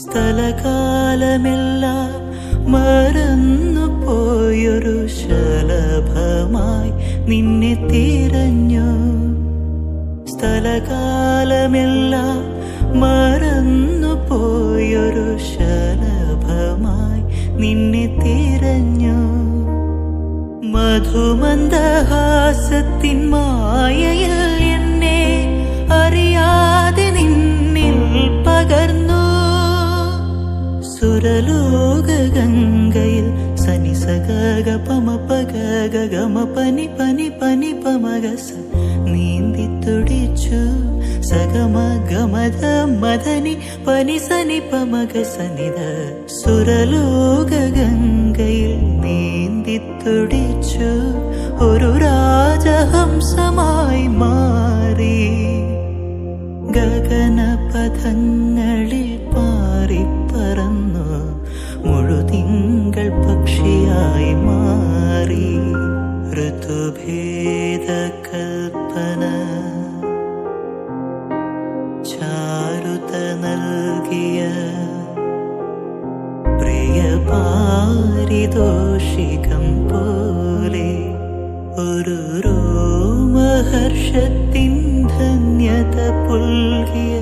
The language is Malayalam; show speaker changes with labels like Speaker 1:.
Speaker 1: സ്ഥലകാലമെല്ലാം മറന്നു പോയൊരു ശലഭമായി നിന്നെ തിരഞ്ഞു. സ്ഥലകാലമെല്ലാം മറന്നു പോയൊരു ശലഭമായി നിന്നെ തിരഞ്ഞു. മധുമന്ദഹാസത്തിൻ മായയിൽ എന്നെ അറിയാതെ നിന്നിൽ പകർന്നു. സുരലോക ഗംഗയിൽ സനി സഗ പമ പഗ ഗമ പനി പനി പനി പമഗസ നീന്തി തുടിച്ചു. സഗമ ഗമത മദനി പനി സനി പമഗ സനിധ. സുരലോക ഗംഗയിൽ നീന്തി തുടിച്ചു. ഒരു രാജഹംസമായി മാറി ഗഗനപഥങ്ങളിൽ പാറിപ്പറന്നു. മുഴുതിങ്കൾ പക്ഷിയായി മാറി. ഋതുഭേദ കൽപ്പന ചാരുത നൽകിയ പ്രിയ പാരിതോഷികം പോലെ ഒരു രോമഹർഷത്തിൻ ധന്യത പുൽകിയ